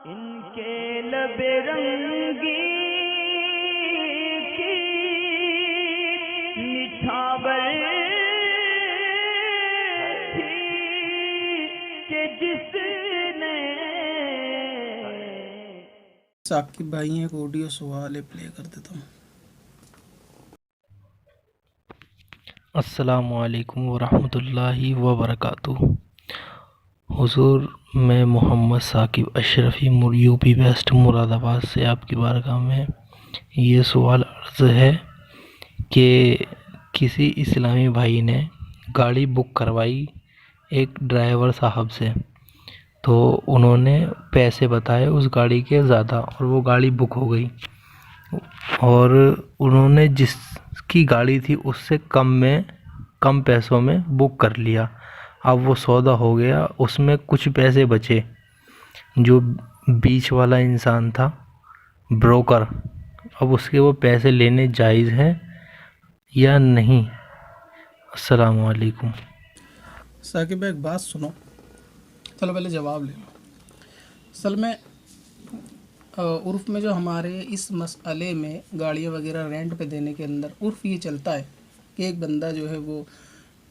इनके लबे रंगी की निछावर थी कि जिसने। साकिब भाई एक ऑडियो सवाल प्ले कर देता हूँ। अस्सलामुअलैकुम वरहमतुल्लाहि वबरकातुहू। हुजूर, मैं मोहम्मद साकिब अशरफी यूपी वेस्ट मुरादाबाद से आपकी बारगाह में ये सवाल अर्ज़ है कि किसी इस्लामी भाई ने गाड़ी बुक करवाई एक ड्राइवर साहब से, तो उन्होंने पैसे बताए उस गाड़ी के ज़्यादा और वो गाड़ी बुक हो गई, और उन्होंने जिसकी गाड़ी थी उससे कम पैसों में बुक कर लिया। अब वो सौदा हो गया, उसमें कुछ पैसे बचे। जो बीच वाला इंसान था, ब्रोकर, अब उसके वो पैसे लेने जायज़ है या नहीं? अस्सलामु अलैकुम। साकिब भाई एक बात सुनो, चलो पहले जवाब ले लो। असल में उर्फ़ में जो हमारे इस मसले में गाड़ियाँ वगैरह रेंट पे देने के अंदर उर्फ़ ये चलता है कि एक बंदा जो है वो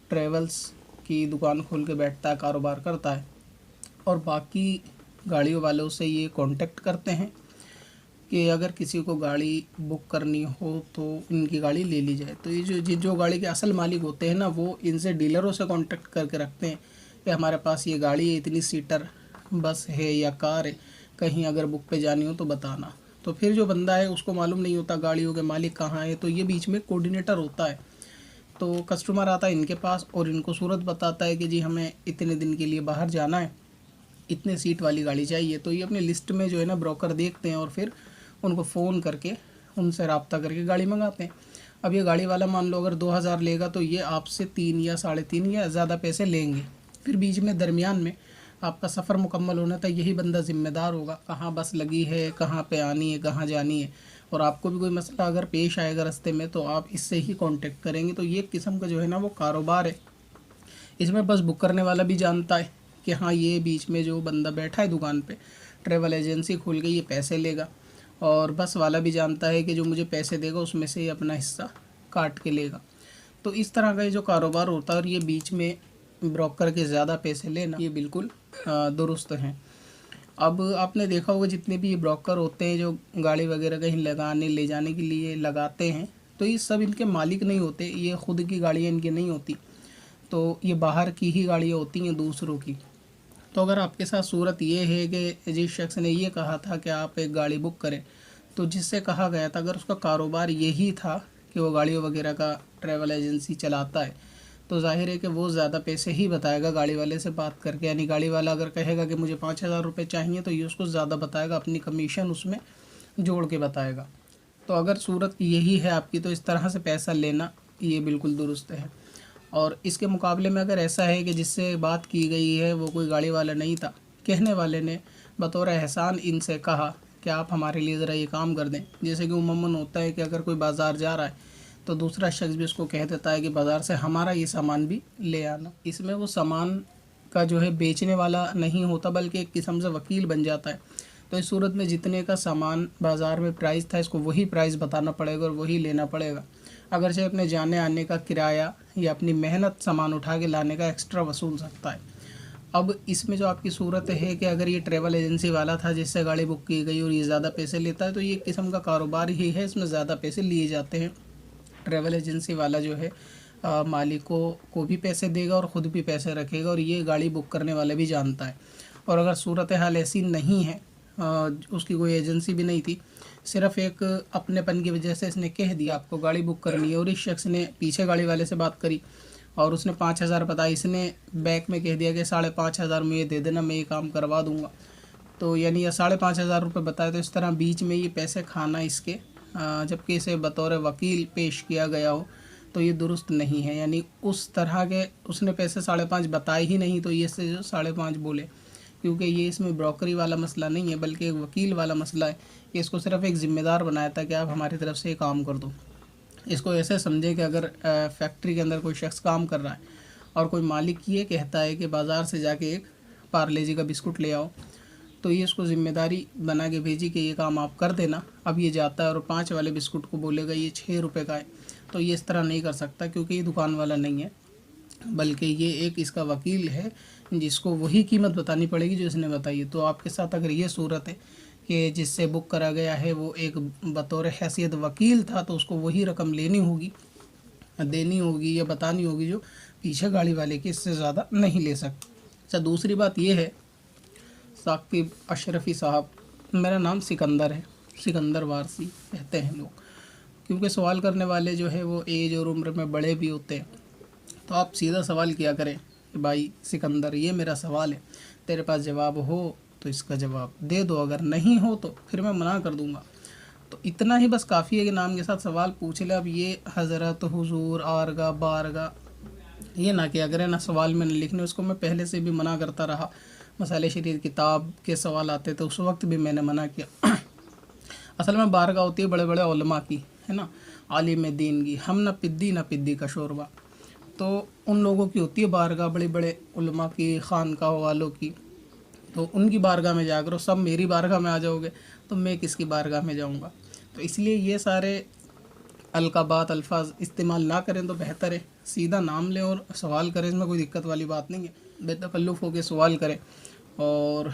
ट्रेवल्स की दुकान खोल के बैठता है, कारोबार करता है, और बाकी गाड़ियों वालों से ये कांटेक्ट करते हैं कि अगर किसी को गाड़ी बुक करनी हो तो इनकी गाड़ी ले ली जाए। तो ये जो गाड़ी के असल मालिक होते हैं ना, वो इनसे डीलरों से कांटेक्ट करके रखते हैं कि हमारे पास ये गाड़ी है, इतनी सीटर बस है या कार है, कहीं अगर बुक पे जानी हो तो बताना। तो फिर जो बंदा है उसको मालूम नहीं होता गाड़ियों के मालिक कहाँ है, तो ये बीच में कोऑर्डिनेटर होता है। तो कस्टमर आता है इनके पास और इनको सूरत बताता है कि जी हमें इतने दिन के लिए बाहर जाना है, इतने सीट वाली गाड़ी चाहिए। तो ये अपनी लिस्ट में जो है ना ब्रोकर देखते हैं और फिर उनको फ़ोन करके उनसे रब्ता करके गाड़ी मंगाते हैं। अब ये गाड़ी वाला मान लो अगर 2000 लेगा तो ये आपसे 3 या 3.5 या ज़्यादा पैसे लेंगे। फिर बीच में दरमियान में आपका सफ़र मुकम्मल होने तक यही बंदा ज़िम्मेदार होगा, कहाँ बस लगी है, कहाँ पे आनी है, कहाँ जानी है। और आपको भी कोई मसला अगर पेश आएगा रास्ते में तो आप इससे ही कांटेक्ट करेंगे। तो ये एक किस्म का जो है ना वो कारोबार है। इसमें बस बुक करने वाला भी जानता है कि हाँ ये बीच में जो बंदा बैठा है दुकान पे ट्रैवल एजेंसी खोल के ये पैसे लेगा, और बस वाला भी जानता है कि जो मुझे पैसे देगा उसमें से ही अपना हिस्सा काट के लेगा। तो इस तरह का ये जो कारोबार होता है और ये बीच में ब्रोकर के ज़्यादा पैसे लेना, ये बिल्कुल दुरुस्त हैं। अब आपने देखा होगा जितने भी ये ब्रोकर होते हैं जो गाड़ी वगैरह कहीं लगाने ले जाने के लिए लगाते हैं, तो ये सब इनके मालिक नहीं होते, ये ख़ुद की गाड़ियाँ इनकी नहीं होती, तो ये बाहर की ही गाड़ियाँ होती हैं दूसरों की। तो अगर आपके साथ सूरत ये है कि जिस शख्स ने ये कहा था कि आप एक गाड़ी बुक करें, तो जिससे कहा गया था अगर उसका कारोबार यही था कि वो गाड़ियों वगैरह का ट्रैवल एजेंसी चलाता है, तो जाहिर है कि वो ज़्यादा पैसे ही बताएगा गाड़ी वाले से बात करके। यानी गाड़ी वाला अगर कहेगा कि मुझे 5000 रुपये चाहिए तो ये उसको ज़्यादा बताएगा, अपनी कमीशन उसमें जोड़ के बताएगा। तो अगर सूरत यही है आपकी, तो इस तरह से पैसा लेना ये बिल्कुल दुरुस्त है। और इसके मुकाबले में अगर ऐसा है कि जिससे बात की गई है वो कोई गाड़ी वाला नहीं था, कहने वाले ने बतौर एहसान इनसे कहा कि आप हमारे लिए ज़रा ये काम कर दें। जैसे कि उमूमन होता है कि अगर कोई बाज़ार जा रहा है तो दूसरा शख्स भी उसको कह देता है कि बाज़ार से हमारा ये सामान भी ले आना। इसमें वो सामान का जो है बेचने वाला नहीं होता बल्कि एक किस्म से वकील बन जाता है। तो इस सूरत में जितने का सामान बाज़ार में प्राइस था इसको वही प्राइस बताना पड़ेगा और वही लेना पड़ेगा। अगर चाहे अपने जाने आने का किराया या अपनी मेहनत सामान उठा के लाने का एक्स्ट्रा वसूल सकता है। अब इसमें जो आपकी सूरत है कि अगर ये ट्रैवल एजेंसी वाला था जिससे गाड़ी बुक की गई और ये ज़्यादा पैसे लेता है, तो ये एक किस्म का कारोबार ही है, इसमें ज़्यादा पैसे लिए जाते हैं। ट्रैवल एजेंसी वाला जो है मालिकों को भी पैसे देगा और ख़ुद भी पैसे रखेगा, और ये गाड़ी बुक करने वाला भी जानता है। और अगर सूरत हाल ऐसी नहीं है, उसकी कोई एजेंसी भी नहीं थी, सिर्फ़ एक अपनेपन की वजह से इसने कह दिया आपको गाड़ी बुक करनी है, और इस शख्स ने पीछे गाड़ी वाले से बात करी और उसने 5000 बताया, इसने बैक में कह दिया कि 5500 में ये दे देना, मैं ये काम करवा दूँगा। तो यानी या 5500 रुपये बताए, तो इस तरह बीच में ये पैसे खाना इसके, जबकि इसे बतौर वकील पेश किया गया हो, तो ये दुरुस्त नहीं है। यानी उस तरह के उसने पैसे 5.5 बताए ही नहीं, तो ये से जो 5.5 बोले, क्योंकि ये इसमें ब्रोकरी वाला मसला नहीं है बल्कि एक वकील वाला मसला है कि इसको सिर्फ एक ज़िम्मेदार बनाया था कि आप हमारी तरफ से ये काम कर दो। इसको ऐसे समझे कि अगर फैक्ट्री के अंदर कोई शख्स काम कर रहा है और कोई मालिक ये कहता है कि बाज़ार से जाके एक पार्ले जी का बिस्कुट ले आओ, तो ये इसको जिम्मेदारी बना के भेजी कि ये काम आप कर देना। अब ये जाता है और 5 वाले बिस्कुट को बोलेगा ये 6 रुपये का है, तो ये इस तरह नहीं कर सकता क्योंकि ये दुकान वाला नहीं है, बल्कि ये एक इसका वकील है जिसको वही कीमत बतानी पड़ेगी जो इसने बताई है। तो आपके साथ अगर ये सूरत है कि जिससे बुक करा गया है वो एक बतौर हैसियत वकील था, तो उसको वही रकम लेनी होगी, देनी होगी या बतानी होगी जो पीछे गाड़ी वाले की, इससे ज़्यादा नहीं ले सकते। अच्छा, दूसरी बात ये है, साकिब अशरफ़ी साहब, मेरा नाम सिकंदर है, सिकंदर वारसी कहते हैं लोग, क्योंकि सवाल करने वाले जो है वो एज और उम्र में बड़े भी होते हैं। तो आप सीधा सवाल किया करें कि भाई सिकंदर, ये मेरा सवाल है, तेरे पास जवाब हो तो इसका जवाब दे दो, अगर नहीं हो तो फिर मैं मना कर दूंगा। तो इतना ही बस काफ़ी है कि नाम के साथ सवाल पूछ ले। अब ये हज़रत, हुजूर, आरगा, बारगा ये ना किया करें, ना सवाल में न लिखने, उसको मैं पहले से भी मना करता रहा। मसाले शरीयत किताब के सवाल आते थे उस वक्त भी मैंने मना किया। असल में बारगा होती है बड़े बड़े उलमा की, है ना, आलिम दीन की, हम ना पिद्दी का शोरबा, तो उन लोगों की होती है बारगाह, बड़े बड़े उलमा की, खानका वालों की। तो उनकी बारगाह में जाकर, सब मेरी बारगाह में आ जाओगे तो मैं किसकी बारगाह में जाऊंगा। तो इसलिए ये सारे अलकाबात अल्फाज इस्तेमाल ना करें तो बेहतर है, सीधा नाम लें और सवाल करें, इसमें कोई दिक्कत वाली बात नहीं है। बेतकल्लुफ़ होकर सवाल करें और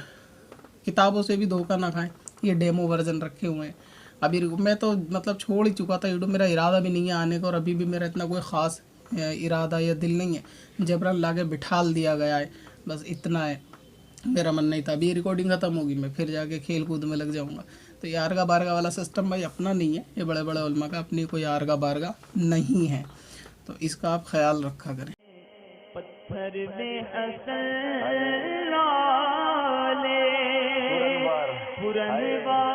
किताबों से भी धोखा ना खाएं। ये डेमो वर्जन रखे हुए हैं, अभी मैं तो मतलब छोड़ ही चुका था यूट्यूब, मेरा इरादा भी नहीं है आने का, और अभी भी मेरा इतना कोई ख़ास इरादा या दिल नहीं है, जबरन लाके बिठाल दिया गया है, बस इतना है, मेरा मन नहीं था। अभी रिकॉर्डिंग ख़त्म होगी मैं फिर जाके खेल कूद में लग जाऊंगा। तो ये आरगा बारगा वाला सिस्टम भाई अपना नहीं है, ये बड़े बड़े उलमा का, अपनी कोई आरगा बारगा नहीं है, तो इसका आप ख्याल रखा करें। पत्थर में असल लाले पुरनवार